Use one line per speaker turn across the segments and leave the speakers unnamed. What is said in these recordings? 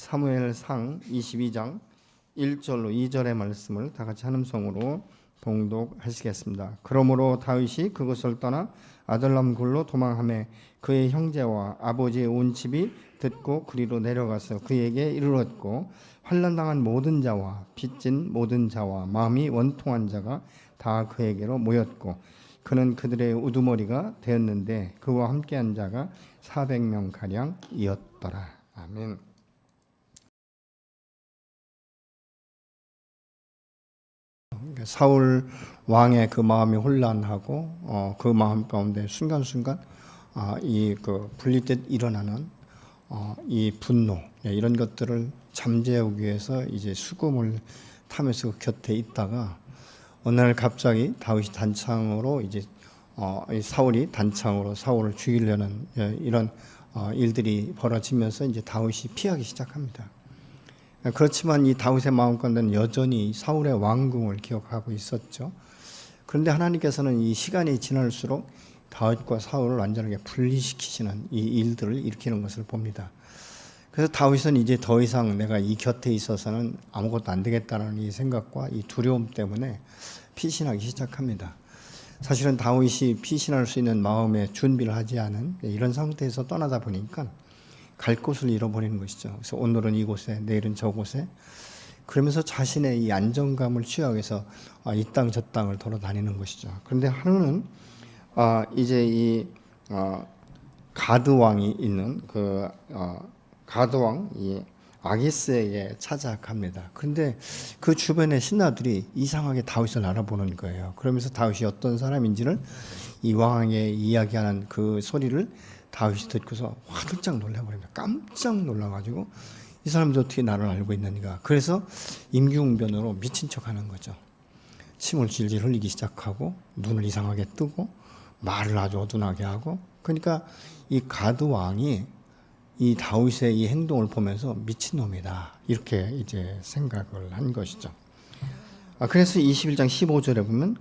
사무엘상 22장 1절로 2절의 말씀을 다 같이 한음성으로 봉독하시겠습니다. 그러므로 다윗이 그것을 떠나 아들람 굴로 도망하며 그의 형제와 아버지의 온 집이 듣고 그리로 내려가서 그에게 이르렀고, 환난당한 모든 자와 빚진 모든 자와 마음이 원통한 자가 다 그에게로 모였고, 그는 그들의 우두머리가 되었는데 그와 함께한 자가 400명 가량이었더라. 아멘. 사울 왕의 그 마음이 혼란하고 그 마음 가운데 순간순간 이 분리듯 일어나는 이 분노, 이런 것들을 잠재우기 위해서 이제 수금을 타면서 그 곁에 있다가 어느 날 갑자기 다윗이 단창으로 이제 사울이 단창으로 사울을 죽이려는 이런 일들이 벌어지면서 이제 다윗이 피하기 시작합니다. 그렇지만 이 다윗의 마음 가운데는 여전히 사울의 왕궁을 기억하고 있었죠. 그런데 하나님께서는 이 시간이 지날수록 다윗과 사울을 완전하게 분리시키시는 이 일들을 일으키는 것을 봅니다. 그래서 다윗은 이제 더 이상 내가 이 곁에 있어서는 아무것도 안 되겠다는 이 생각과 이 두려움 때문에 피신하기 시작합니다. 사실은 다윗이 피신할 수 있는 마음의 준비를 하지 않은 이런 상태에서 떠나다 보니까 갈 곳을 잃어버리는 것이죠. 그래서 오늘은 이곳에, 내일은 저곳에, 그러면서 자신의 이 안정감을 취하기 위해서 이 땅 저 땅을 돌아다니는 것이죠. 그런데 하루는 이제 이 가드 왕이 있는 그 가드 왕 이 아기스에게 찾아갑니다. 그런데 그 주변의 신하들이 이상하게 다윗을 알아보는 거예요. 그러면서 다윗이 어떤 사람인지를 이 왕에게 이야기하는 그 소리를 다윗이 듣고서 화들짝 놀라버립니다. 깜짝 놀라가지고 이 사람도 어떻게 나를 알고 있는가. 그래서 임기응변으로 미친 척하는 거죠. 침을 질질 흘리기 시작하고 눈을 이상하게 뜨고 말을 아주 어둔하게 하고, 그러니까 이 가드 왕이 이 다윗의 이 행동을 보면서 미친놈이다 이렇게 이제 생각을 한 것이죠. 그래서 21장 15절에 보면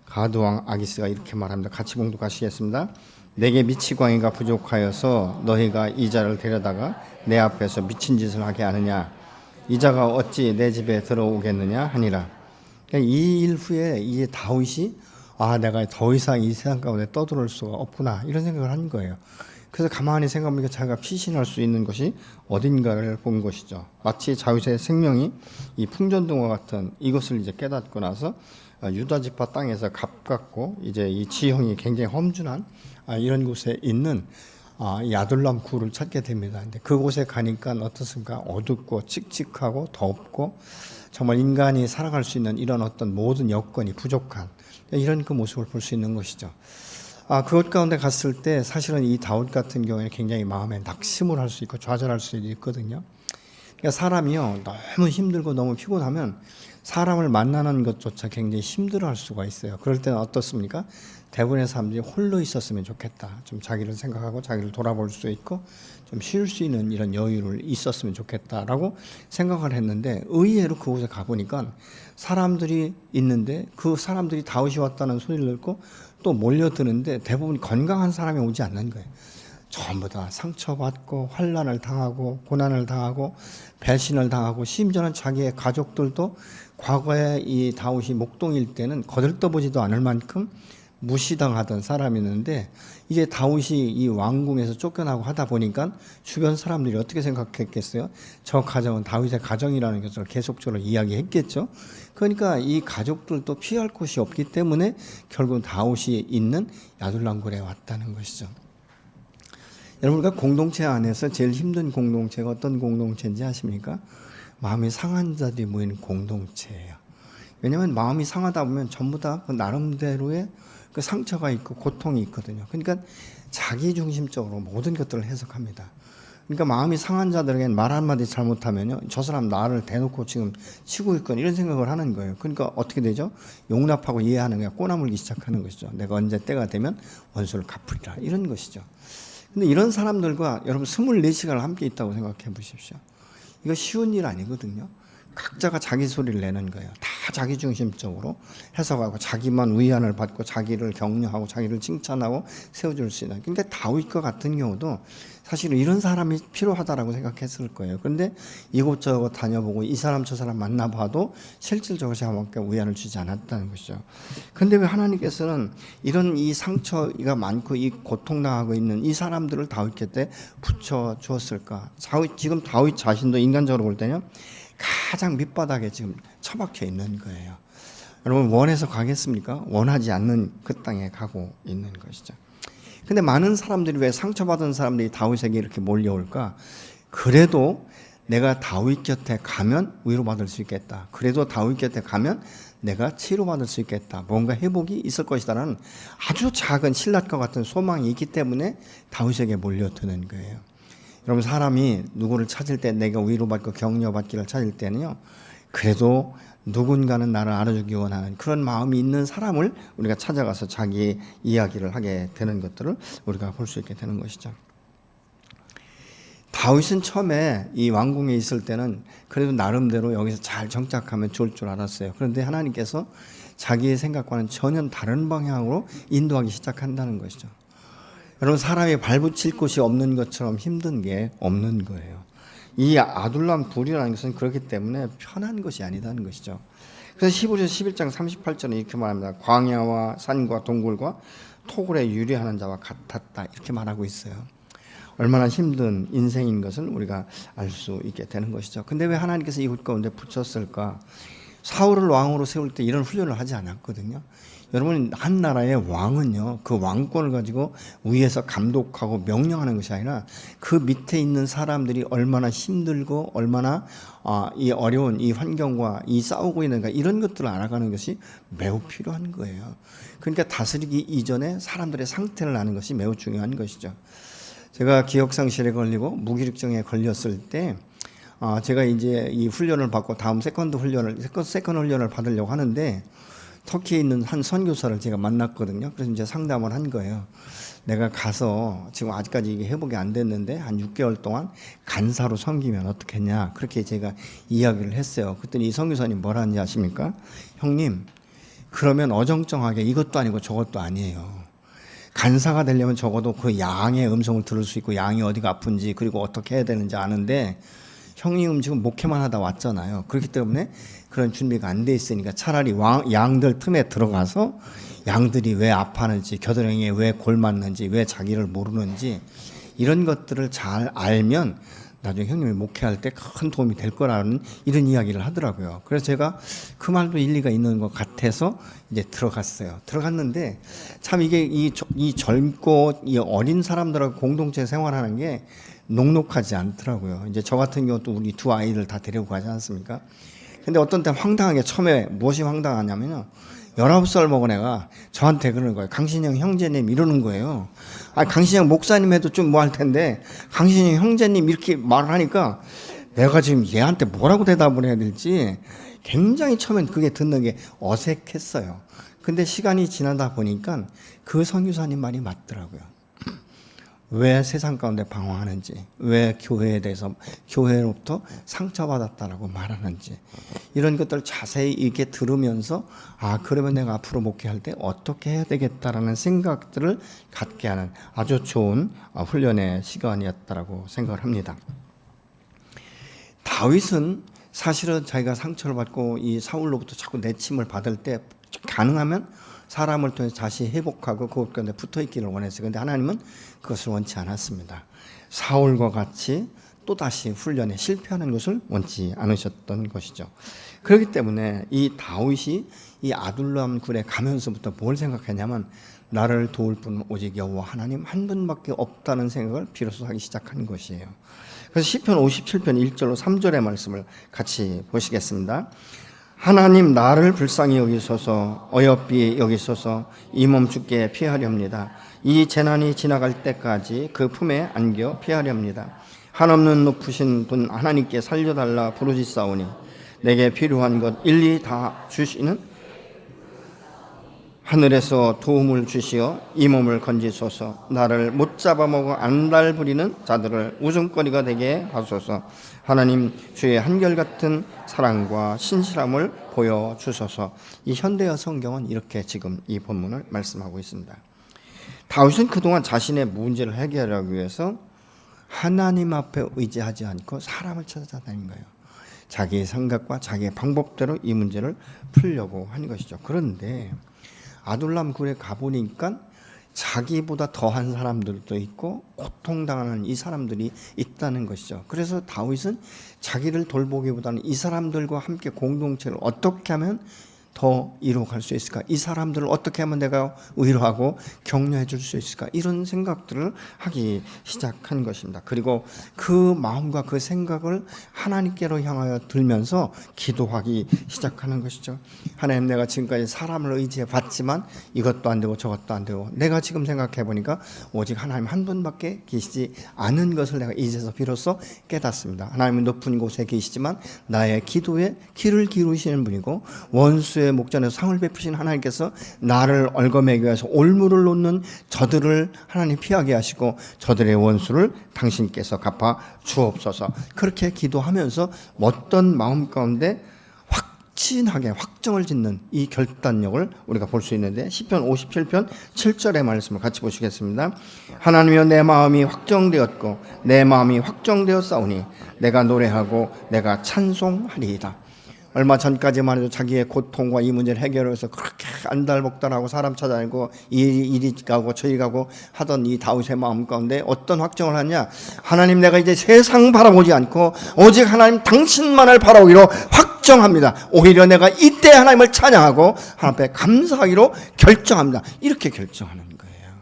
가드 왕 아기스가 이렇게 말합니다. 같이 봉독하시겠습니다. 내게 미치광이가 부족하여서 너희가 이 자를 데려다가 내 앞에서 미친 짓을 하게 하느냐. 이 자가 어찌 내 집에 들어오겠느냐 하니라. 그러니까 이 일 후에 이 다윗이 내가 더 이상 이 세상 가운데 떠들어올 수가 없구나 이런 생각을 한 거예요. 그래서 가만히 생각해보니까 자기가 피신할 수 있는 것이 어딘가를 본 것이죠. 마치 다윗의 생명이 이 풍전등과 같은 이것을 이제 깨닫고 나서 유다 지파 땅에서 가깝고 이제 이 지형이 굉장히 험준한 이런 곳에 있는 이 아둘람 굴을 찾게 됩니다. 근데 그곳에 가니까 어떻습니까? 어둡고 칙칙하고 덥고 정말 인간이 살아갈 수 있는 이런 어떤 모든 여건이 부족한 이런 그 모습을 볼 수 있는 것이죠. 그것 가운데 갔을 때 사실은 이 다윗 같은 경우에는 굉장히 마음에 낙심을 할 수 있고 좌절할 수 있거든요. 그러니까 사람이요 너무 힘들고 너무 피곤하면 사람을 만나는 것조차 굉장히 힘들어할 수가 있어요. 그럴 때는 어떻습니까? 대부분의 사람들이 홀로 있었으면 좋겠다. 좀 자기를 생각하고 자기를 돌아볼 수 있고 좀 쉴 수 있는 이런 여유를 있었으면 좋겠다라고 생각을 했는데, 의외로 그곳에 가보니까 사람들이 있는데 그 사람들이 다윗이 왔다는 소리를 듣고 또 몰려드는데 대부분 건강한 사람이 오지 않는 거예요. 전부 다 상처받고 환난을 당하고 고난을 당하고 배신을 당하고, 심지어는 자기의 가족들도 과거에 이 다윗이 목동일 때는 거들떠보지도 않을 만큼 무시당하던 사람이었는데, 이제 다윗이 이 왕궁에서 쫓겨나고 하다 보니까 주변 사람들이 어떻게 생각했겠어요? 저 가정은 다윗의 가정이라는 것을 계속적으로 이야기했겠죠. 그러니까 이 가족들도 피할 곳이 없기 때문에 결국 다윗이 있는 야둘람굴에 왔다는 것이죠. 여러분, 우리가 공동체 안에서 제일 힘든 공동체가 어떤 공동체인지 아십니까? 마음이 상한 자들이 모이는 공동체예요. 왜냐하면 마음이 상하다 보면 전부 다 그 나름대로의 그 상처가 있고 고통이 있거든요. 그러니까 자기 중심적으로 모든 것들을 해석합니다. 그러니까 마음이 상한 자들에게는 말 한마디 잘못하면요, 저 사람 나를 대놓고 지금 치고 있건 이런 생각을 하는 거예요. 그러니까 어떻게 되죠? 용납하고 이해하는 게 꼬나물기 시작하는 것이죠. 내가 언제 때가 되면 원수를 갚으리라 이런 것이죠. 근데 이런 사람들과 여러분 24시간을 함께 있다고 생각해 보십시오. 이거 쉬운 일 아니거든요. 각자가 자기 소리를 내는 거예요. 다 자기 중심적으로 해석하고 자기만 위안을 받고 자기를 격려하고 자기를 칭찬하고 세워줄 수 있는. 근데 다윗과 같은 경우도 사실은 이런 사람이 필요하다라고 생각했을 거예요. 그런데 이곳저곳 다녀보고 이 사람 저 사람 만나봐도 실질적으로 자기밖에 위안을 주지 않았다는 것이죠. 그런데 왜 하나님께서는 이런 이 상처가 많고 이 고통당하고 있는 이 사람들을 다윗 곁에 붙여 주었을까? 지금 다윗 자신도 인간적으로 볼 때는 가장 밑바닥에 지금 처박혀 있는 거예요. 여러분 원해서 가겠습니까? 원하지 않는 그 땅에 가고 있는 것이죠. 근데 많은 사람들이 왜 상처받은 사람들이 다윗에게 이렇게 몰려올까? 그래도 내가 다윗 곁에 가면 위로받을 수 있겠다. 그래도 다윗 곁에 가면 내가 치료받을 수 있겠다. 뭔가 회복이 있을 것이다라는 아주 작은 신라과 같은 소망이 있기 때문에 다윗에게 몰려드는 거예요. 여러분 사람이 누구를 찾을 때 내가 위로받고 격려받기를 찾을 때는요. 그래도 누군가는 나를 알아주기 원하는 그런 마음이 있는 사람을 우리가 찾아가서 자기 이야기를 하게 되는 것들을 우리가 볼 수 있게 되는 것이죠. 다윗은 처음에 이 왕궁에 있을 때는 그래도 나름대로 여기서 잘 정착하면 좋을 줄 알았어요. 그런데 하나님께서 자기의 생각과는 전혀 다른 방향으로 인도하기 시작한다는 것이죠. 여러분 사람이 발붙일 곳이 없는 것처럼 힘든 게 없는 거예요. 이 아둘람 불이라는 것은 그렇기 때문에 편한 것이 아니다는 것이죠. 그래서 15절 11장 38절은 이렇게 말합니다. 광야와 산과 동굴과 토굴에 유리하는 자와 같았다 이렇게 말하고 있어요. 얼마나 힘든 인생인 것을 우리가 알 수 있게 되는 것이죠. 근데 왜 하나님께서 이곳 가운데 붙였을까? 사울을 왕으로 세울 때 이런 훈련을 하지 않았거든요. 여러분 한 나라의 왕은요 그 왕권을 가지고 위에서 감독하고 명령하는 것이 아니라 그 밑에 있는 사람들이 얼마나 힘들고 얼마나 이 어려운 이 환경과 이 싸우고 있는가 이런 것들을 알아가는 것이 매우 필요한 거예요. 그러니까 다스리기 이전에 사람들의 상태를 아는 것이 매우 중요한 것이죠. 제가 기억상실에 걸리고 무기력증에 걸렸을 때 제가 이제 이 훈련을 받고 다음 세컨드 훈련을 받으려고 하는데 터키에 있는 한 선교사를 제가 만났거든요. 그래서 이제 상담을 한 거예요. 내가 가서 지금 아직까지 이게 회복이 안 됐는데 한 6개월 동안 간사로 섬기면 어떻겠냐. 그렇게 제가 이야기를 했어요. 그랬더니 이 선교사님 뭐라 하는지 아십니까? 형님, 그러면 어정쩡하게 이것도 아니고 저것도 아니에요. 간사가 되려면 적어도 그 양의 음성을 들을 수 있고 양이 어디가 아픈지 그리고 어떻게 해야 되는지 아는데 형님 지금 목회만 하다 왔잖아요. 그렇기 때문에 그런 준비가 안 돼 있으니까 차라리 양들 틈에 들어가서 양들이 왜 아파하는지 겨드랑이에 왜 골맞는지 왜 자기를 모르는지 이런 것들을 잘 알면 나중에 형님이 목회할 때 큰 도움이 될 거라는 이런 이야기를 하더라고요. 그래서 제가 그 말도 일리가 있는 것 같아서 이제 들어갔어요. 들어갔는데 참 이게 이 젊고 이 어린 사람들하고 공동체 생활하는 게 녹록하지 않더라고요. 이제 저 같은 경우도 우리 두 아이를 다 데리고 가지 않습니까? 근데 어떤 때 황당하게 처음에 무엇이 황당하냐면요. 19살 먹은 애가 저한테 그러는 거예요. 강신영 형제님 이러는 거예요. 강신영 목사님 해도 좀 뭐 할 텐데 강신영 형제님 이렇게 말을 하니까 내가 지금 얘한테 뭐라고 대답을 해야 될지 굉장히 처음엔 그게 듣는 게 어색했어요. 근데 시간이 지나다 보니까 그 선교사님 말이 맞더라고요. 왜 세상 가운데 방황하는지, 왜 교회에 대해서 교회로부터 상처받았다라고 말하는지 이런 것들 자세히 이렇게 들으면서 그러면 내가 앞으로 목회할 때 어떻게 해야 되겠다라는 생각들을 갖게 하는 아주 좋은 훈련의 시간이었다라고 생각을 합니다. 다윗은 사실은 자기가 상처를 받고 이 사울로부터 자꾸 내침을 받을 때 가능하면 사람을 통해서 다시 회복하고 그것 가운데 붙어있기를 원했어요. 그런데 하나님은 그것을 원치 않았습니다. 사울과 같이 또다시 훈련에 실패하는 것을 원치 않으셨던 것이죠. 그렇기 때문에 이 다윗이 이 아둘람 굴에 가면서부터 뭘 생각했냐면 나를 도울 분은 오직 여호와 하나님 한 분밖에 없다는 생각을 비로소 하기 시작한 것이에요. 그래서 시편 57편 1절로 3절의 말씀을 같이 보시겠습니다. 하나님 나를 불쌍히 여기소서 어여삐 여기소서 이 몸 죽게 피하렵니다. 이 재난이 지나갈 때까지 그 품에 안겨 피하렵니다. 한없는 높으신 분 하나님께 살려달라 부르짖사오니 내게 필요한 것 일리 다 주시는 하늘에서 도움을 주시어 이 몸을 건지소서. 나를 못 잡아먹어 안달부리는 자들을 웃음거리가 되게 하소서. 하나님, 주의 한결같은 사랑과 신실함을 보여주소서. 이 현대어 성경은 이렇게 지금 이 본문을 말씀하고 있습니다. 다윗은 그동안 자신의 문제를 해결하기 위해서 하나님 앞에 의지하지 않고 사람을 찾아다닌 거예요. 자기의 생각과 자기의 방법대로 이 문제를 풀려고 하는 것이죠. 그런데 아둘람 굴에 가보니까 자기보다 더한 사람들도 있고 고통당하는 이 사람들이 있다는 것이죠. 그래서 다윗은 자기를 돌보기보다는 이 사람들과 함께 공동체를 어떻게 하면 더 이루어갈 수 있을까? 이 사람들을 어떻게 하면 내가 위로하고 격려해 줄 수 있을까? 이런 생각들을 하기 시작한 것입니다. 그리고 그 마음과 그 생각을 하나님께로 향하여 들면서 기도하기 시작하는 것이죠. 하나님, 내가 지금까지 사람을 의지해 봤지만 이것도 안 되고 저것도 안 되고, 내가 지금 생각해 보니까 오직 하나님 한 분밖에 계시지 않은 것을 내가 이제서 비로소 깨닫습니다. 하나님은 높은 곳에 계시지만 나의 기도에 귀를 기울이시는 분이고, 원수의 목전에서 상을 베푸신 하나님께서 나를 얽어매기 위해서 올무를 놓는 저들을 하나님 피하게 하시고 저들의 원수를 당신께서 갚아 주옵소서. 그렇게 기도하면서 어떤 마음 가운데 확진하게 확정을 짓는 이 결단력을 우리가 볼 수 있는데, 시편 57편 7절의 말씀을 같이 보시겠습니다. 하나님이여, 내 마음이 확정되었고 내 마음이 확정되었사오니 내가 노래하고 내가 찬송하리이다. 얼마 전까지만 해도 자기의 고통과 이 문제를 해결해서 그렇게 안달복달하고 사람 찾아다니고 이리 가고 저리 가고 하던 이 다윗의 마음 가운데 어떤 확정을 하냐? 하나님, 내가 이제 세상 바라보지 않고 오직 하나님 당신만을 바라보기로 확정합니다. 오히려 내가 이때 하나님을 찬양하고 하나님 앞에 감사하기로 결정합니다. 이렇게 결정하는 거예요.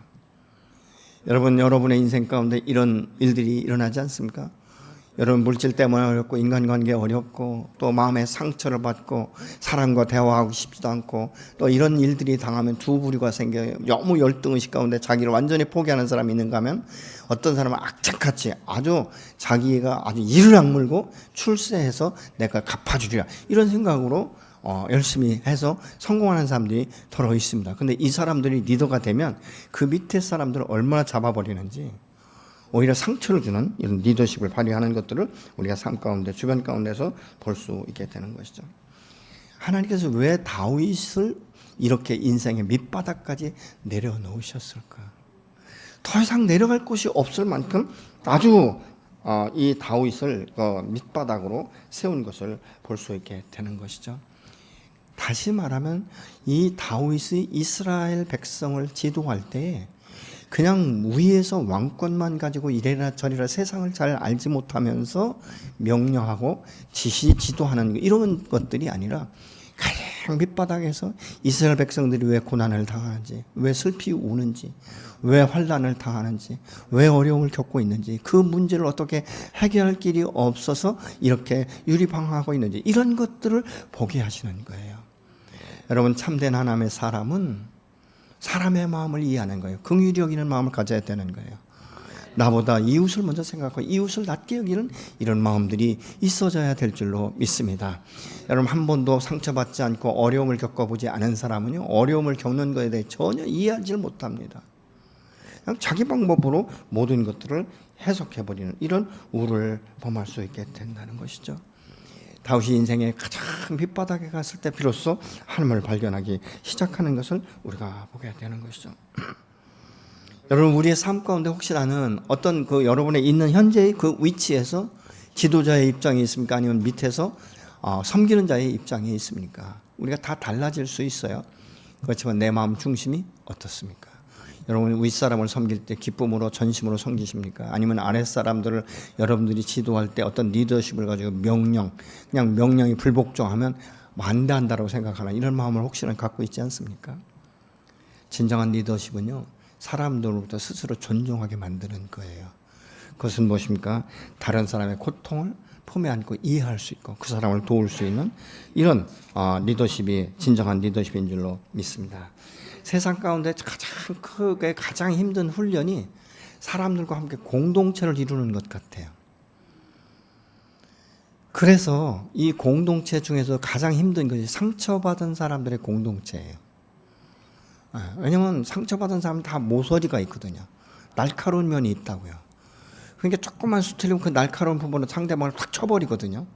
여러분, 여러분의 인생 가운데 이런 일들이 일어나지 않습니까? 여러분, 물질 때문에 어렵고 인간관계 어렵고 또 마음의 상처를 받고 사람과 대화하고 싶지도 않고 또 이런 일들이 당하면 두 부류가 생겨요. 너무 열등의식 가운데 자기를 완전히 포기하는 사람이 있는가 하면, 어떤 사람은 악착같이 아주 자기가 아주 이를 악물고 출세해서 내가 갚아주리라 이런 생각으로 열심히 해서 성공하는 사람들이 더러 있습니다. 근데 이 사람들이 리더가 되면 그 밑에 사람들을 얼마나 잡아버리는지, 오히려 상처를 주는 이런 리더십을 발휘하는 것들을 우리가 삶 가운데 주변 가운데서 볼 수 있게 되는 것이죠. 하나님께서 왜 다윗을 이렇게 인생의 밑바닥까지 내려놓으셨을까? 더 이상 내려갈 곳이 없을 만큼 아주 이 다윗을 밑바닥으로 세운 것을 볼 수 있게 되는 것이죠. 다시 말하면 이 다윗이 이스라엘 백성을 지도할 때 그냥 위에서 왕권만 가지고 이래라 저래라 세상을 잘 알지 못하면서 명령하고 지도하는 이런 것들이 아니라, 가장 밑바닥에서 이스라엘 백성들이 왜 고난을 당하는지, 왜 슬피 우는지, 왜 환난을 당하는지, 왜 어려움을 겪고 있는지, 그 문제를 어떻게 해결할 길이 없어서 이렇게 유리방황하고 있는지, 이런 것들을 보게 하시는 거예요. 여러분, 참된 하나님의 사람은 사람의 마음을 이해하는 거예요. 긍휼히 여기는 마음을 가져야 되는 거예요. 나보다 이웃을 먼저 생각하고 이웃을 낮게 여기는 이런 마음들이 있어져야 될 줄로 믿습니다. 여러분, 한 번도 상처받지 않고 어려움을 겪어보지 않은 사람은요, 어려움을 겪는 것에 대해 전혀 이해하지 못합니다. 그냥 자기 방법으로 모든 것들을 해석해버리는 이런 우를 범할 수 있게 된다는 것이죠. 다윗이 인생의 가장 밑바닥에 갔을 때 비로소 하나님을 발견하기 시작하는 것을 우리가 보게 되는 것이죠. 여러분, 우리의 삶 가운데 혹시 나는 어떤 여러분의 있는 현재의 그 위치에서 지도자의 입장이 있습니까? 아니면 밑에서 섬기는 자의 입장이 있습니까? 우리가 다 달라질 수 있어요. 그렇지만 내 마음 중심이 어떻습니까? 여러분, 윗사람을 섬길 때 기쁨으로 전심으로 섬기십니까? 아니면 아랫사람들을 여러분들이 지도할 때 어떤 리더십을 가지고 그냥 명령이 불복종하면 반대한다고 생각하는 이런 마음을 혹시나 갖고 있지 않습니까? 진정한 리더십은요, 사람들로부터 스스로 존중하게 만드는 거예요. 그것은 무엇입니까? 다른 사람의 고통을 품에 안고 이해할 수 있고 그 사람을 도울 수 있는 이런 리더십이 진정한 리더십인 줄로 믿습니다. 세상 가운데 가장 크게 가장 힘든 훈련이 사람들과 함께 공동체를 이루는 것 같아요. 그래서 이 공동체 중에서 가장 힘든 것이 상처받은 사람들의 공동체예요. 왜냐면 상처받은 사람은 다 모서리가 있거든요. 날카로운 면이 있다고요. 그러니까 조금만 수틀리면 그 날카로운 부분으로 상대방을 탁 쳐버리거든요.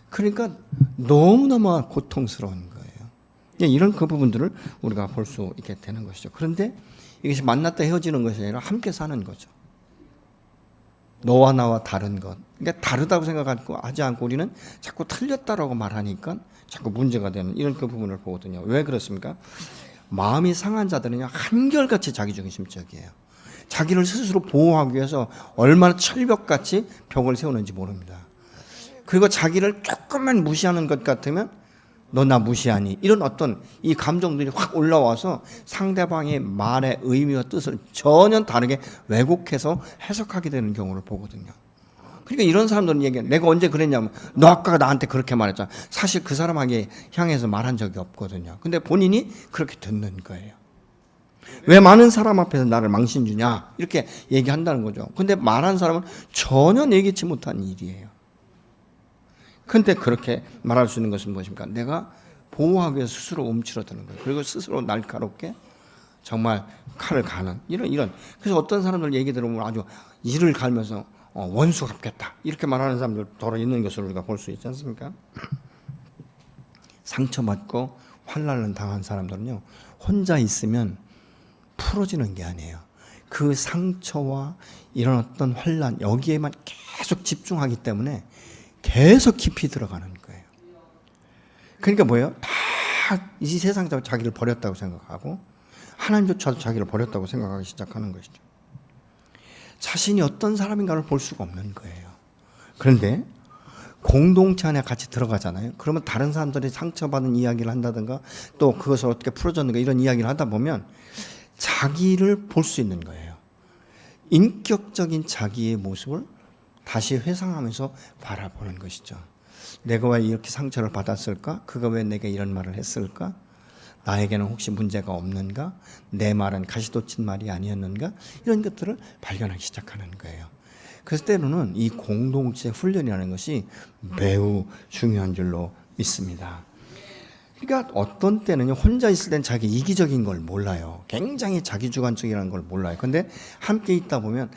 그러니까 너무너무 고통스러운 거예요. 이런 그 부분들을 우리가 볼 수 있게 되는 것이죠. 그런데 이것이 만났다 헤어지는 것이 아니라 함께 사는 거죠. 너와 나와 다른 것. 그러니까 다르다고 생각하고 하지 않고 우리는 자꾸 틀렸다라고 말하니까 자꾸 문제가 되는 이런 그 부분을 보거든요. 왜 그렇습니까? 마음이 상한 자들은요, 한결같이 자기중심적이에요. 자기를 스스로 보호하기 위해서 얼마나 철벽같이 벽을 세우는지 모릅니다. 그리고 자기를 조금만 무시하는 것 같으면 너 나 무시하니? 이런 어떤 이 감정들이 확 올라와서 상대방의 말의 의미와 뜻을 전혀 다르게 왜곡해서 해석하게 되는 경우를 보거든요. 그러니까 이런 사람들은 얘기해. 내가 언제 그랬냐면 너 아까 나한테 그렇게 말했잖아. 사실 그 사람에게 향해서 말한 적이 없거든요. 근데 본인이 그렇게 듣는 거예요. 왜 많은 사람 앞에서 나를 망신 주냐? 이렇게 얘기한다는 거죠. 근데 말한 사람은 전혀 예기치 못한 일이에요. 근데 그렇게 말할 수 있는 것은 무엇입니까? 내가 보호하기 위해서 스스로 움츠러드는 거예요. 그리고 스스로 날카롭게 정말 칼을 가는 이런. 그래서 어떤 사람들 얘기 들으면 아주 이를 갈면서 원수 갚겠다 이렇게 말하는 사람들 더러 있는 것을 우리가 볼 수 있지 않습니까? 상처받고 환난을 당한 사람들은요, 혼자 있으면 풀어지는 게 아니에요. 그 상처와 이런 어떤 환난 여기에만 계속 집중하기 때문에 계속 깊이 들어가는 거예요. 그러니까 뭐예요? 다 이 세상도 자기를 버렸다고 생각하고 하나님조차도 자기를 버렸다고 생각하기 시작하는 것이죠. 자신이 어떤 사람인가를 볼 수가 없는 거예요. 그런데 공동체 안에 같이 들어가잖아요. 그러면 다른 사람들이 상처받은 이야기를 한다든가 또 그것을 어떻게 풀어줬는가 이런 이야기를 하다 보면 자기를 볼 수 있는 거예요. 인격적인 자기의 모습을 다시 회상하면서 바라보는 것이죠. 내가 왜 이렇게 상처를 받았을까? 그가 왜 내게 이런 말을 했을까? 나에게는 혹시 문제가 없는가? 내 말은 가시돋친 말이 아니었는가? 이런 것들을 발견하기 시작하는 거예요. 그래서 때로는 이 공동체 훈련이라는 것이 매우 중요한 줄로 믿습니다. 그러니까 어떤 때는요, 혼자 있을 땐 자기 이기적인 걸 몰라요. 굉장히 자기주관적이라는 걸 몰라요. 근데 함께 있다 보면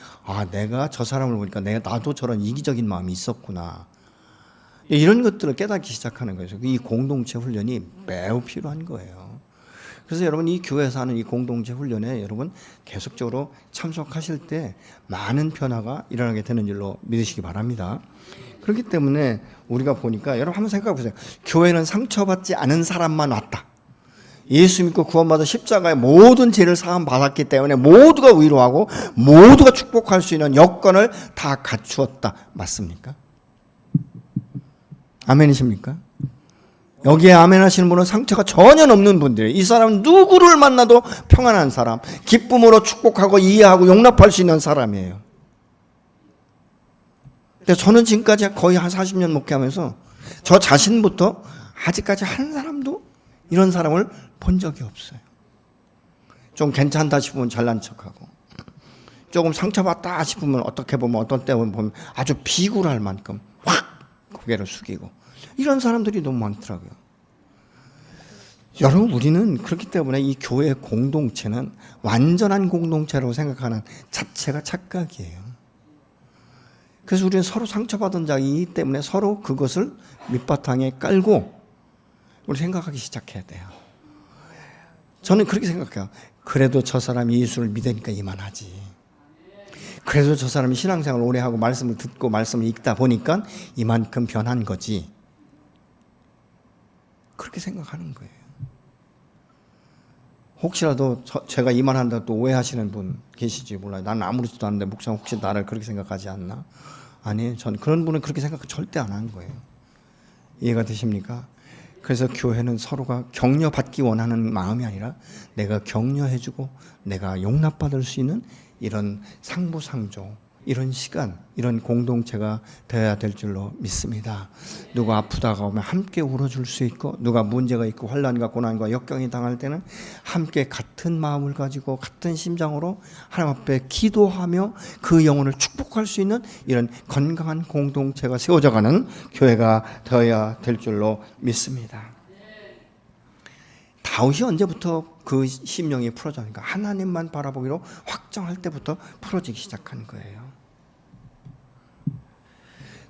내가 저 사람을 보니까 나도 저런 이기적인 마음이 있었구나. 이런 것들을 깨닫기 시작하는 거예요. 이 공동체 훈련이 매우 필요한 거예요. 그래서 여러분 이 교회에서 하는 이 공동체 훈련에 여러분 계속적으로 참석하실 때 많은 변화가 일어나게 되는 줄로 믿으시기 바랍니다. 그렇기 때문에 우리가 보니까 여러분 한번 생각해 보세요. 교회는 상처받지 않은 사람만 왔다. 예수 믿고 구원받아 십자가에 모든 죄를 사함 받았기 때문에 모두가 위로하고 모두가 축복할 수 있는 여건을 다 갖추었다. 맞습니까? 아멘이십니까? 여기에 아멘 하시는 분은 상처가 전혀 없는 분들이에요. 이 사람은 누구를 만나도 평안한 사람, 기쁨으로 축복하고 이해하고 용납할 수 있는 사람이에요. 근데 저는 지금까지 거의 한 40년 목회하면서 저 자신부터 아직까지 한 사람도 이런 사람을 본 적이 없어요. 좀 괜찮다 싶으면 잘난 척하고, 조금 상처받다 싶으면 어떻게 보면 어떤 때 보면 아주 비굴할 만큼 확 고개를 숙이고, 이런 사람들이 너무 많더라고요. 여러분, 우리는 그렇기 때문에 이 교회 공동체는 완전한 공동체라고 생각하는 자체가 착각이에요. 그래서 우리는 서로 상처받은 자이기 때문에 서로 그것을 밑바탕에 깔고 우리 생각하기 시작해야 돼요. 저는 그렇게 생각해요. 그래도 저 사람이 예수를 믿으니까 이만하지. 그래도 저 사람이 신앙생활을 오래 하고 말씀을 듣고 말씀을 읽다 보니까 이만큼 변한 거지. 그렇게 생각하는 거예요. 혹시라도 제가 이만한다고 또 오해하시는 분 계시지 몰라요. 나는 아무렇지도 않은데 목사님 혹시 나를 그렇게 생각하지 않나? 아니에요. 전 그런 분은 그렇게 생각 절대 안 하는 거예요. 이해가 되십니까? 그래서 교회는 서로가 격려받기 원하는 마음이 아니라 내가 격려해주고 내가 용납받을 수 있는 이런 상부상조, 이런 시간, 이런 공동체가 되어야 될 줄로 믿습니다. 누가 아프다가 오면 함께 울어줄 수 있고, 누가 문제가 있고 환난과 고난과 역경이 당할 때는 함께 같은 마음을 가지고 같은 심장으로 하나님 앞에 기도하며 그 영혼을 축복할 수 있는 이런 건강한 공동체가 세워져가는 교회가 되어야 될 줄로 믿습니다. 다윗이 언제부터 그 심령이 풀어지니까 하나님만 바라보기로 확정할 때부터 풀어지기 시작한 거예요.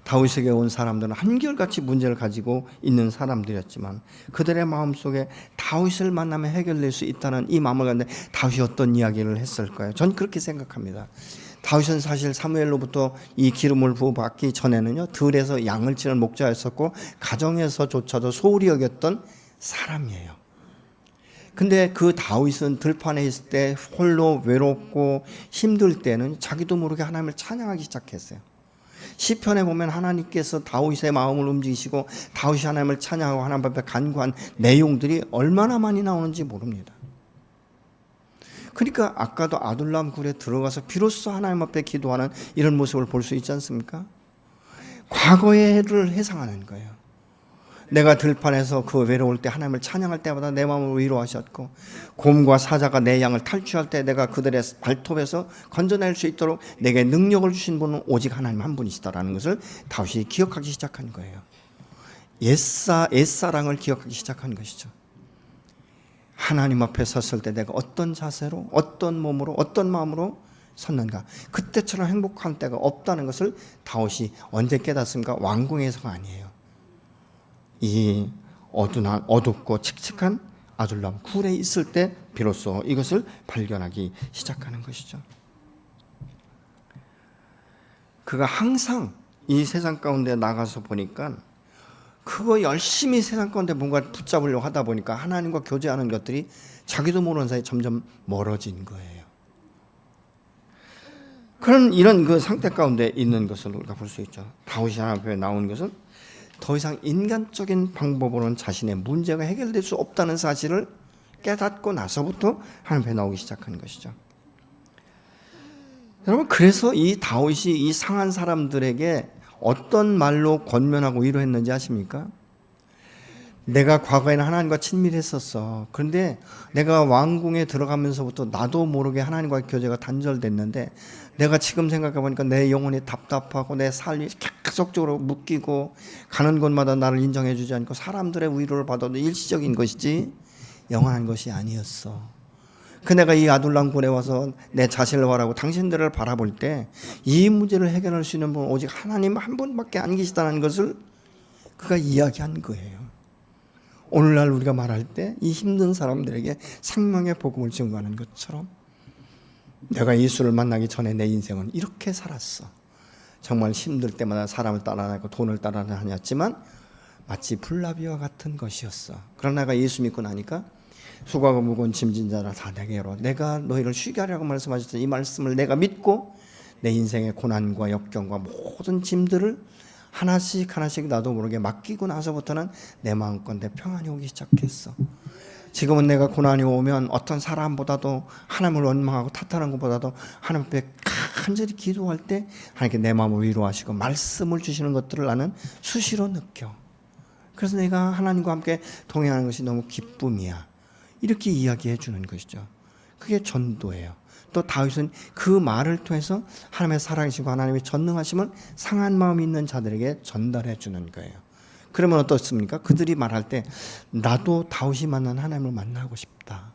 다윗에게 온 사람들은 한결같이 문제를 가지고 있는 사람들이었지만 그들의 마음속에 다윗을 만나면 해결될 수 있다는 이 마음을 갖는데 다윗이 어떤 이야기를 했을까요? 전 그렇게 생각합니다. 다윗은 사실 사무엘로부터 이 기름을 부어받기 전에는요, 들에서 양을 치는 목자였었고 가정에서조차도 소홀히 여겼던 사람이에요. 근데 그 다윗은 들판에 있을 때 홀로 외롭고 힘들 때는 자기도 모르게 하나님을 찬양하기 시작했어요. 시편에 보면 하나님께서 다윗의 마음을 움직이시고 다윗이 하나님을 찬양하고 하나님 앞에 간구한 내용들이 얼마나 많이 나오는지 모릅니다. 그러니까 아까도 아둘람 굴에 들어가서 비로소 하나님 앞에 기도하는 이런 모습을 볼 수 있지 않습니까? 과거의를 회상하는 거예요. 내가 들판에서 그 외로울 때 하나님을 찬양할 때마다 내 마음을 위로하셨고, 곰과 사자가 내 양을 탈취할 때 내가 그들의 발톱에서 건져낼 수 있도록 내게 능력을 주신 분은 오직 하나님 한 분이시다라는 것을 다윗이 기억하기 시작한 거예요. 옛사랑을 기억하기 시작한 것이죠. 하나님 앞에 섰을 때 내가 어떤 자세로, 어떤 몸으로, 어떤 마음으로 섰는가, 그때처럼 행복한 때가 없다는 것을 다윗이 언제 깨닫습니까? 왕궁에서가 아니에요. 이 어둡고 칙칙한 아둘람 굴에 있을 때 비로소 이것을 발견하기 시작하는 것이죠. 그가 항상 이 세상 가운데 나가서 보니까 그거 열심히 세상 가운데 뭔가 붙잡으려고 하다 보니까 하나님과 교제하는 것들이 자기도 모르는 사이에 점점 멀어진 거예요. 그런 이런 그 상태 가운데 있는 것을 우리가 볼 수 있죠. 다윗이 하나님 앞에 나온 것은 더 이상 인간적인 방법으로는 자신의 문제가 해결될 수 없다는 사실을 깨닫고 나서부터 하나님 앞에 나오기 시작한 것이죠. 여러분, 그래서 이 다윗이 이 상한 사람들에게 어떤 말로 권면하고 위로했는지 아십니까? 내가 과거에는 하나님과 친밀했었어. 그런데 내가 왕궁에 들어가면서부터 나도 모르게 하나님과의 교제가 단절됐는데, 내가 지금 생각해 보니까 내 영혼이 답답하고 내 삶이 계속적으로 묶이고 가는 곳마다 나를 인정해 주지 않고 사람들의 위로를 받아도 일시적인 것이지 영원한 것이 아니었어. 그 내가 이 아둘람 굴에 와서 내 자신을 바라고 당신들을 바라볼 때 이 문제를 해결할 수 있는 분은 오직 하나님 한 분밖에 안 계시다는 것을 그가 이야기한 거예요. 오늘날 우리가 말할 때 이 힘든 사람들에게 생명의 복음을 증거하는 것처럼 내가 예수를 만나기 전에 내 인생은 이렇게 살았어. 정말 힘들 때마다 사람을 따라다니고 돈을 따라다녔지만 마치 불나비와 같은 것이었어. 그러나 내가 예수 믿고 나니까 수고하고 무거운 짐진 자라 다 내게로, 내가 너희를 쉬게 하려고 말씀하셨던 이 말씀을 내가 믿고 내 인생의 고난과 역경과 모든 짐들을 하나씩 하나씩 나도 모르게 맡기고 나서부터는 내 마음껏 평안이 오기 시작했어. 지금은 내가 고난이 오면 어떤 사람보다도 하나님을 원망하고 탓하는 것보다도 하나님 앞에 간절히 기도할 때 하나님께 내 마음을 위로하시고 말씀을 주시는 것들을 나는 수시로 느껴. 그래서 내가 하나님과 함께 동행하는 것이 너무 기쁨이야. 이렇게 이야기해 주는 것이죠. 그게 전도예요. 또 다윗은 그 말을 통해서 하나님의 살아계시고 하나님의 전능하심을 상한 마음이 있는 자들에게 전달해 주는 거예요. 그러면 어떻습니까? 그들이 말할 때 나도 다윗이 만난 하나님을 만나고 싶다.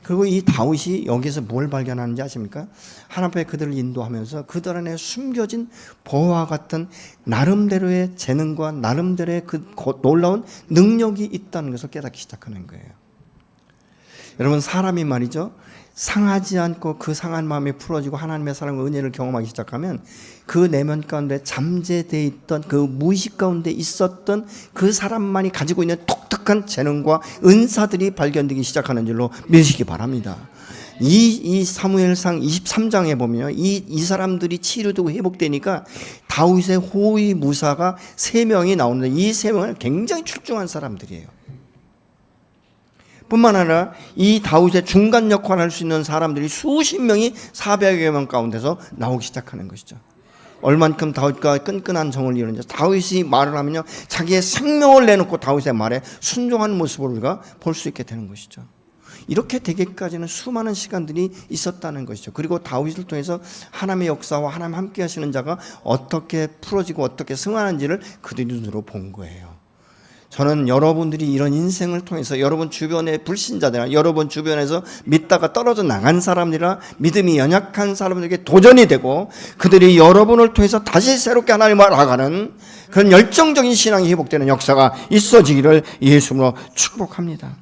그리고 이 다윗이 여기서 뭘 발견하는지 아십니까? 하나님 앞에 그들을 인도하면서 그들 안에 숨겨진 보화와 같은 나름대로의 재능과 나름대로의 그 놀라운 능력이 있다는 것을 깨닫기 시작하는 거예요. 여러분, 사람이 말이죠, 상하지 않고 그 상한 마음이 풀어지고 하나님의 사랑과 은혜를 경험하기 시작하면 그 내면 가운데 잠재되어 있던 그 무의식 가운데 있었던 그 사람만이 가지고 있는 독특한 재능과 은사들이 발견되기 시작하는 줄로 믿으시기 바랍니다. 이 사무엘상 23장에 보면요, 이 사람들이 치료되고 회복되니까 다윗의 호위 무사가 3명이 나오는데 이 3명은 굉장히 출중한 사람들이에요. 뿐만 아니라 이 다윗의 중간 역할을 할 수 있는 사람들이 수십 명이 400여 명 가운데서 나오기 시작하는 것이죠. 얼만큼 다윗과 끈끈한 정을 이루는지, 다윗이 말을 하면요, 자기의 생명을 내놓고 다윗의 말에 순종하는 모습을 우리가 볼 수 있게 되는 것이죠. 이렇게 되기까지는 수많은 시간들이 있었다는 것이죠. 그리고 다윗을 통해서 하나님의 역사와 하나님 함께 하시는 자가 어떻게 풀어지고 어떻게 승하는지를 그들이 눈으로 본 거예요. 저는 여러분들이 이런 인생을 통해서 여러분 주변의 불신자들, 여러분 주변에서 믿다가 떨어져 나간 사람들이나 믿음이 연약한 사람들에게 도전이 되고 그들이 여러분을 통해서 다시 새롭게 하나님을 알아가는 그런 열정적인 신앙이 회복되는 역사가 있어지기를 예수님으로 축복합니다.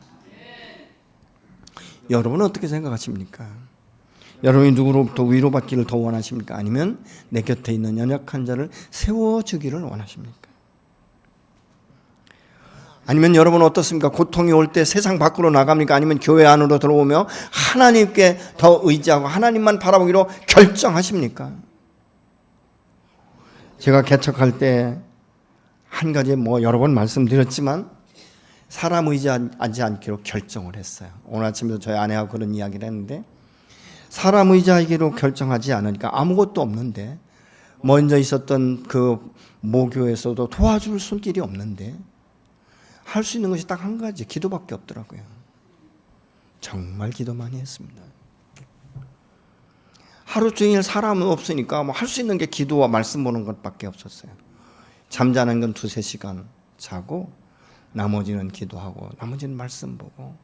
여러분은 어떻게 생각하십니까? 여러분이 누구로부터 위로받기를 더 원하십니까? 아니면 내 곁에 있는 연약한 자를 세워주기를 원하십니까? 아니면 여러분은 어떻습니까? 고통이 올 때 세상 밖으로 나갑니까? 아니면 교회 안으로 들어오며 하나님께 더 의지하고 하나님만 바라보기로 결정하십니까? 제가 개척할 때 한 가지 여러 번 말씀드렸지만 사람 의지하지 않기로 결정을 했어요. 오늘 아침에도 저희 아내하고 그런 이야기를 했는데 사람 의지하기로 결정하지 않으니까 아무것도 없는데 먼저 있었던 그 모교에서도 도와줄 손길이 없는데 할 수 있는 것이 딱 한 가지, 기도밖에 없더라고요. 정말 기도 많이 했습니다. 하루 종일 사람은 없으니까 할 수 있는 게 기도와 말씀 보는 것밖에 없었어요. 잠자는 건 2-3시간 자고 나머지는 기도하고 나머지는 말씀 보고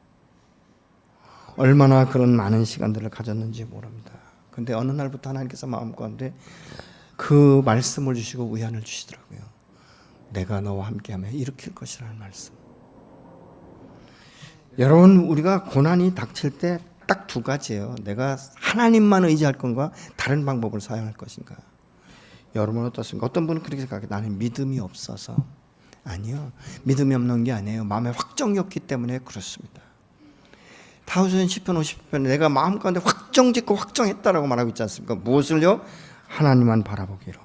얼마나 그런 많은 시간들을 가졌는지 모릅니다. 근데 어느 날부터 하나님께서 마음 가운데 그 말씀을 주시고 위안을 주시더라고요. 내가 너와 함께하며 일으킬 것이라는 말씀. 여러분, 우리가 고난이 닥칠 때 딱 2가지예요. 내가 하나님만 의지할 건가 다른 방법을 사용할 것인가. 여러분은 어떻습니까? 어떤 분은 그렇게 생각해요. 나는 믿음이 없어서. 아니요, 믿음이 없는 게 아니에요. 마음에 확정이 없기 때문에 그렇습니다. 다윗은 시편 50편에 내가 마음 가운데 확정 짓고 확정했다라고 말하고 있지 않습니까? 무엇을요? 하나님만 바라보기로.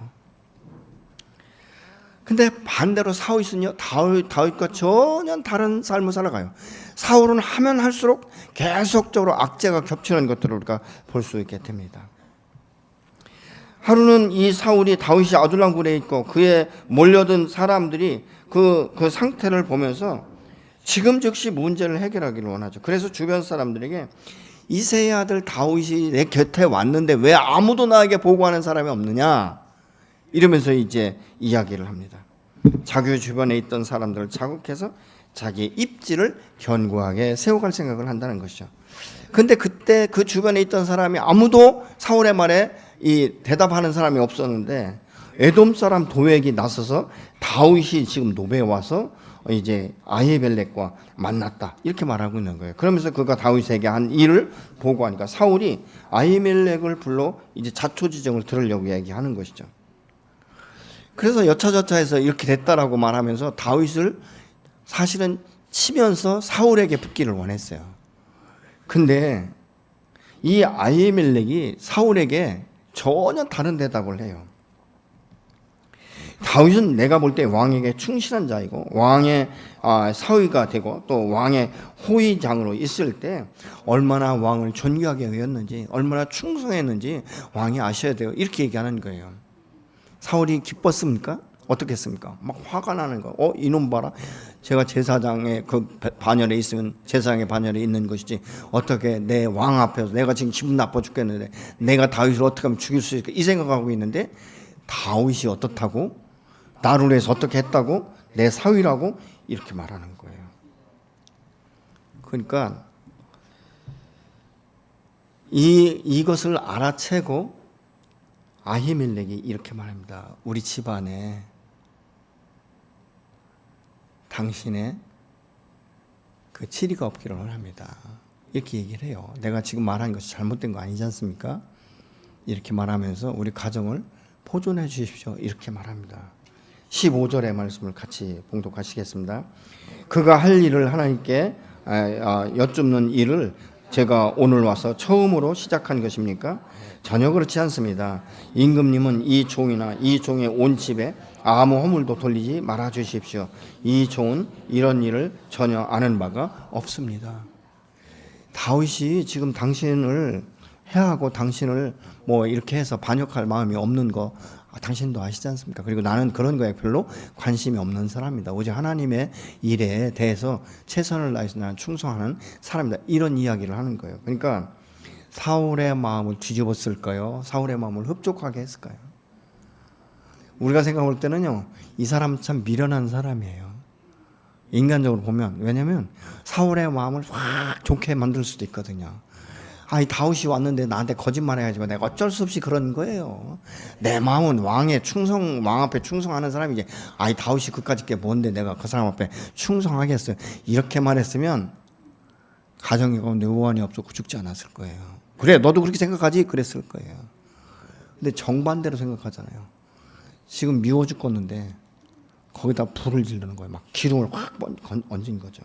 근데 반대로 사울은요, 다윗과 전혀 다른 삶을 살아가요. 사울은 하면 할수록 계속적으로 악재가 겹치는 것들을 우리가 볼 수 있게 됩니다. 하루는 이 사울이 다윗이 아둘람굴에 있고 그에 몰려든 사람들이 그 상태를 보면서 지금 즉시 문제를 해결하기를 원하죠. 그래서 주변 사람들에게 이새의 아들 다윗이 내 곁에 왔는데 왜 아무도 나에게 보고하는 사람이 없느냐, 이러면서 이제 이야기를 합니다. 자기 주변에 있던 사람들을 자극해서 자기의 입지를 견고하게 세워갈 생각을 한다는 것이죠. 근데 그때 그 주변에 있던 사람이 아무도 사울의 말에 대답하는 사람이 없었는데 에돔 사람 도액이 나서서 다윗이 지금 노베에 와서 이제 아히멜렉과 만났다, 이렇게 말하고 있는 거예요. 그러면서 그가 다윗에게 한 일을 보고하니까 사울이 아히멜렉을 불러 이제 자초지정을 들으려고 얘기하는 것이죠. 그래서 여차저차해서 이렇게 됐다라고 말하면서 다윗을 사실은 치면서 사울에게 붙기를 원했어요. 근데 이 아히멜렉이 사울에게 전혀 다른 대답을 해요. 다윗은 내가 볼 때 왕에게 충실한 자이고 왕의 사위가 되고 또 왕의 호위장으로 있을 때 얼마나 왕을 존귀하게 여겼는지, 얼마나 충성했는지 왕이 아셔야 돼요. 이렇게 얘기하는 거예요. 사울이 기뻤습니까? 어떻게 했습니까? 막 화가 나는 거. 이놈 봐라. 제가 제사장의 그 반열에 있으면 제사장의 반열에 있는 것이지 어떻게 내 왕 앞에서 내가 지금 기분 나빠 죽겠는데 내가 다윗을 어떻게 하면 죽일 수 있을까, 이 생각하고 있는데 다윗이 어떻다고? 나를 위해서 어떻게 했다고? 내 사위라고? 이렇게 말하는 거예요. 그러니까 이것을 알아채고 아히멜렉이 이렇게 말합니다. 우리 집안에 당신의 그 치리가 없기를 원합니다. 이렇게 얘기를 해요. 내가 지금 말한 것이 잘못된 거 아니지 않습니까? 이렇게 말하면서 우리 가정을 보존해 주십시오. 이렇게 말합니다. 15절의 말씀을 같이 봉독하시겠습니다. 그가 할 일을 하나님께 여쭙는 일을 제가 오늘 와서 처음으로 시작한 것입니까? 전혀 그렇지 않습니다. 임금님은 이 종이나 이 종의 온 집에 아무 허물도 돌리지 말아 주십시오. 이 종은 이런 일을 전혀 아는 바가 없습니다. 다윗이 지금 당신을 해하고 당신을 이렇게 해서 반역할 마음이 없는 거 당신도 아시지 않습니까? 그리고 나는 그런 거에 별로 관심이 없는 사람이다. 오직 하나님의 일에 대해서 최선을 다해서 나는 충성하는 사람이다. 이런 이야기를 하는 거예요. 그러니까 사울의 마음을 뒤집었을까요? 사울의 마음을 흡족하게 했을까요? 우리가 생각할 때는요, 이 사람 참 미련한 사람이에요. 인간적으로 보면. 왜냐면 사울의 마음을 확 좋게 만들 수도 있거든요. 이 다윗이 왔는데 나한테 거짓말해가지고 내가 어쩔 수 없이 그런 거예요. 내 마음은 왕 앞에 충성하는 사람이지. 이 다윗이 그까짓 게 뭔데 내가 그 사람 앞에 충성하겠어요. 이렇게 말했으면 가정의 가운데 우환이 없었고 죽지 않았을 거예요. 그래, 너도 그렇게 생각하지? 그랬을 거예요. 근데 정반대로 생각하잖아요. 지금 미워 죽겠는데 거기다 불을 지르는 거예요. 막 기름을 확 얹은 거죠.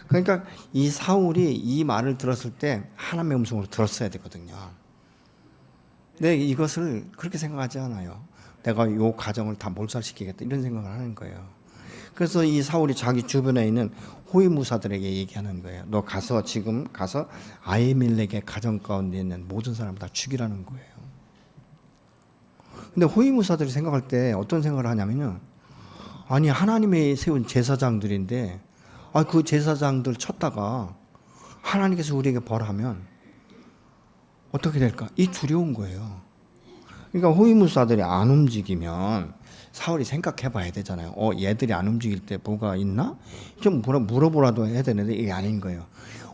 그러니까 이 사울이 이 말을 들었을 때 하나님의 음성으로 들었어야 되거든요. 근데 이것을 그렇게 생각하지 않아요. 내가 이 가정을 다 몰살시키겠다 이런 생각을 하는 거예요. 그래서 이 사울이 자기 주변에 있는 호위무사들에게 얘기하는 거예요. 너 지금 가서 아히멜렉의 가정 가운데 있는 모든 사람을 다 죽이라는 거예요. 근데 호위무사들이 생각할 때 어떤 생각을 하냐면요. 아니, 하나님이 세운 제사장들인데 그 제사장들 쳤다가 하나님께서 우리에게 벌하면 어떻게 될까? 이 두려운 거예요. 그러니까 호위무사들이 안 움직이면 사울이 생각해 봐야 되잖아요. 얘들이 안 움직일 때 뭐가 있나? 좀 물어보라도 해야 되는데 이게 아닌 거예요.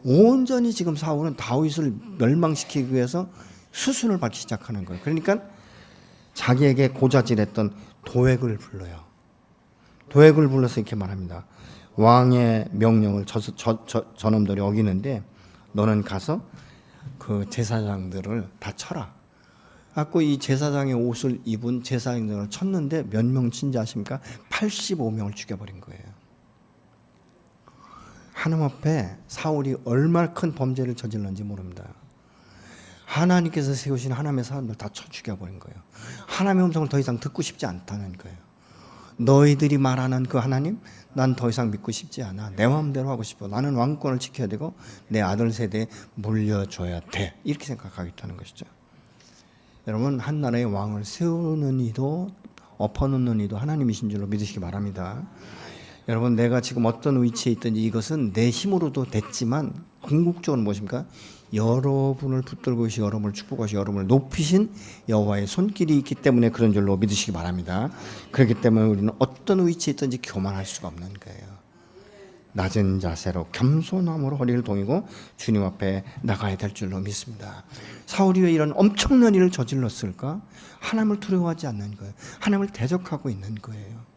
온전히 지금 사울은 다윗을 멸망시키기 위해서 수순을 밟기 시작하는 거예요. 그러니까 자기에게 고자질했던 도액을 불러요. 도액을 불러서 이렇게 말합니다. 왕의 명령을 저놈들이 어기는데 너는 가서 그 제사장들을 다 쳐라. 갖고 이 제사장의 옷을 입은 제사장들을 쳤는데 몇 명 친지 아십니까? 85명을 죽여버린 거예요. 하나님 앞에 사울이 얼마나 큰 범죄를 저질렀는지 모릅니다. 하나님께서 세우신 하나님의 사람들 다 쳐 죽여버린 거예요. 하나님의 음성을 더 이상 듣고 싶지 않다는 거예요. 너희들이 말하는 그 하나님, 난 더 이상 믿고 싶지 않아. 내 마음대로 하고 싶어. 나는 왕권을 지켜야 되고 내 아들 세대에 물려줘야 돼. 이렇게 생각하겠다는 것이죠. 여러분, 한 나라의 왕을 세우는 이도 엎어놓는 이도 하나님이신 줄로 믿으시기 바랍니다. 여러분, 내가 지금 어떤 위치에 있든지 이것은 내 힘으로도 됐지만 궁극적으로 무엇입니까? 여러분을 붙들고 계시 여러분을 축복하시 여러분을 높이신 여호와의 손길이 있기 때문에 그런 줄로 믿으시기 바랍니다. 그렇기 때문에 우리는 어떤 위치에 있든지 교만할 수가 없는 거예요. 낮은 자세로 겸손함으로 허리를 동이고 주님 앞에 나가야 될 줄로 믿습니다. 사울이 왜 이런 엄청난 일을 저질렀을까? 하나님을 두려워하지 않는 거예요. 하나님을 대적하고 있는 거예요.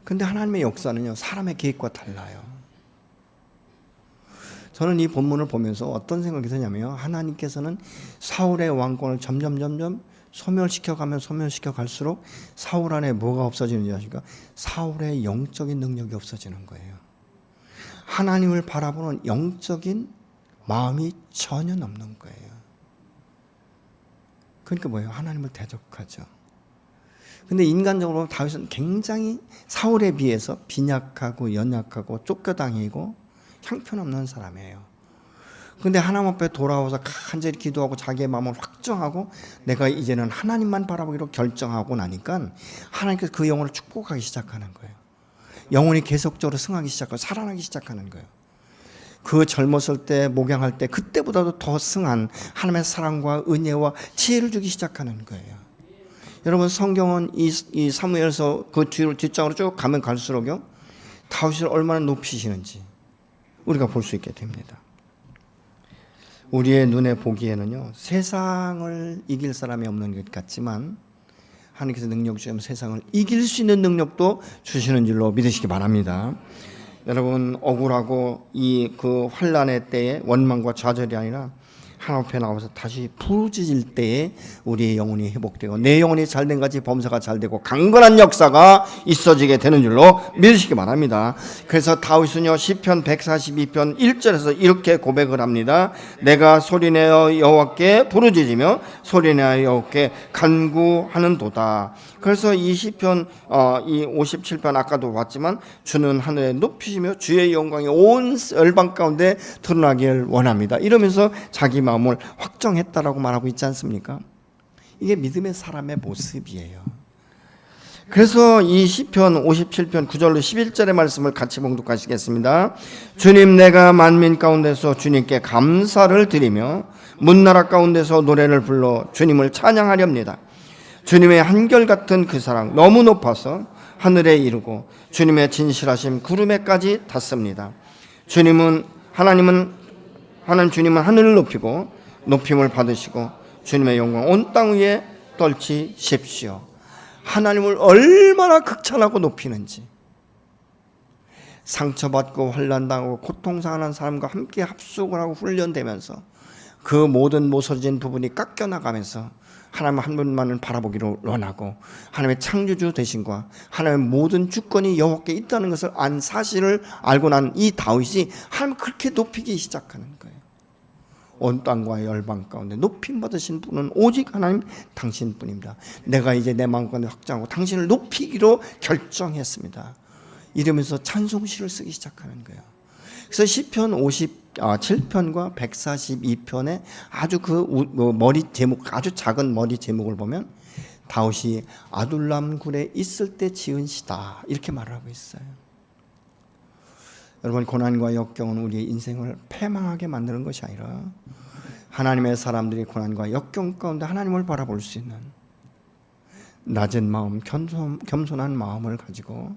근데 하나님의 역사는요, 사람의 계획과 달라요. 저는 이 본문을 보면서 어떤 생각이 드냐면요, 하나님께서는 사울의 왕권을 점점 소멸시켜 갈수록 사울 안에 뭐가 없어지는지 아십니까? 사울의 영적인 능력이 없어지는 거예요. 하나님을 바라보는 영적인 마음이 전혀 없는 거예요. 그러니까 뭐예요? 하나님을 대적하죠. 근데 인간적으로 다윗은 굉장히 사울에 비해서 빈약하고 연약하고 쫓겨다니고 형편없는 사람이에요. 근데 하나님 앞에 돌아와서 간절히 기도하고 자기의 마음을 확정하고 내가 이제는 하나님만 바라보기로 결정하고 나니까 하나님께서 그 영혼을 축복하기 시작하는 거예요. 영혼이 계속적으로 승하기 시작하고 살아나기 시작하는 거예요. 그 젊었을 때 목양할 때 그때보다도 더 승한 하나님의 사랑과 은혜와 지혜를 주기 시작하는 거예요. 여러분, 성경은 이 사무엘서 그 뒷장으로 쭉 가면 갈수록요, 다윗을 얼마나 높이시는지 우리가 볼 수 있게 됩니다. 우리의 눈에 보기에는요, 세상을 이길 사람이 없는 것 같지만 하나님께서 능력 주시면 세상을 이길 수 있는 능력도 주시는 줄로 믿으시기 바랍니다. 여러분, 억울하고 그 환난의 때에 원망과 좌절이 아니라 하나님 앞에 나와서 다시 부르짖을 때에 우리의 영혼이 회복되고 내 영혼이 잘된 같이 범사가 잘되고 강건한 역사가 있어지게 되는 줄로 믿으시기 바랍니다. 그래서 다윗은요, 시편 142편 1절에서 이렇게 고백을 합니다. 내가 소리내어 여호와께 부르짖으며 소리내어 여호와께 간구하는도다. 그래서 이 시편 이 57편 아까도 봤지만 주는 하늘에 높이시며 주의 영광이 온 열방 가운데 드러나기를 원합니다. 이러면서 자기 마음을 확정했다라고 말하고 있지 않습니까? 이게 믿음의 사람의 모습이에요. 그래서 이 시편 57편 9절로 11절의 말씀을 같이 봉독하시겠습니다. 주님, 내가 만민 가운데서 주님께 감사를 드리며 문나라 가운데서 노래를 불러 주님을 찬양하렵니다. 주님의 한결같은 그 사랑 너무 높아서 하늘에 이르고 주님의 진실하심 구름에까지 닿습니다. 하나님 주님은 하늘을 높이고 높임을 받으시고 주님의 영광 온 땅 위에 떨치십시오. 하나님을 얼마나 극찬하고 높이는지, 상처받고 환난당하고 고통상하는 사람과 함께 합숙을 하고 훈련되면서 그 모든 모서진 부분이 깎여나가면서 하나님 한 분만을 바라보기를 원하고 하나님의 창조주 되신과 하나님의 모든 주권이 여호와께 있다는 것을 안 사실을 알고 난 이 다윗이 하나님을 그렇게 높이기 시작하는 거예요. 온 땅과 열방 가운데 높임 받으신 분은 오직 하나님 당신뿐입니다. 내가 이제 내 마음 가운데 확장하고 당신을 높이기로 결정했습니다. 이러면서 찬송시를 쓰기 시작하는 거예요. 그래서 시편 57편과 142편에 아주 그 머리 제목, 아주 작은 머리 제목을 보면 다윗이 아둘람 굴에 있을 때 지은 시다 이렇게 말을 하고 있어요. 여러분, 고난과 역경은 우리의 인생을 패망하게 만드는 것이 아니라 하나님의 사람들이 고난과 역경 가운데 하나님을 바라볼 수 있는 낮은 마음, 겸손한 마음을 가지고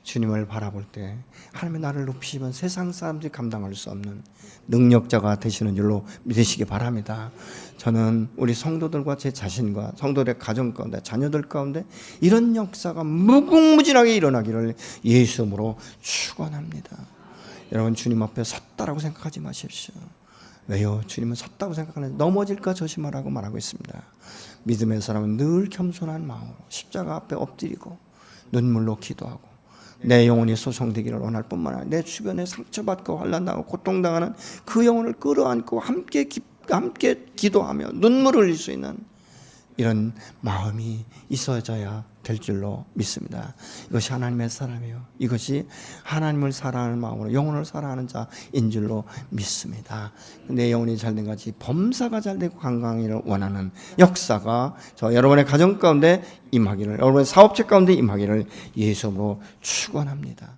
주님을 바라볼 때 하나님의 나를 높이시면 세상 사람들이 감당할 수 없는 능력자가 되시는 줄로 믿으시기 바랍니다. 저는 우리 성도들과 제 자신과 성도들의 가정 가운데 자녀들 가운데 이런 역사가 무궁무진하게 일어나기를 예수 이름으로 축원합니다. 여러분, 주님 앞에 섰다라고 생각하지 마십시오. 왜요? 주님은 섰다고 생각하는 넘어질까 조심하라고 말하고 있습니다. 믿음의 사람은 늘 겸손한 마음으로 십자가 앞에 엎드리고 눈물로 기도하고 내 영혼이 소송되기를 원할 뿐만 아니라 내 주변에 상처받고 환난당하고 고통당하는 그 영혼을 끌어안고 함께 기도하며 눈물을 흘릴 수 있는 이런 마음이 있어져야 될 줄로 믿습니다. 이것이 하나님의 사람이요, 이것이 하나님을 사랑하는 마음으로 영혼을 사랑하는 자인 줄로 믿습니다. 내 영혼이 잘된 같이 범사가 잘되고 건강하기를 원하는 역사가 저 여러분의 가정 가운데 임하기를, 여러분의 사업체 가운데 임하기를 예수 이름으로 축원합니다.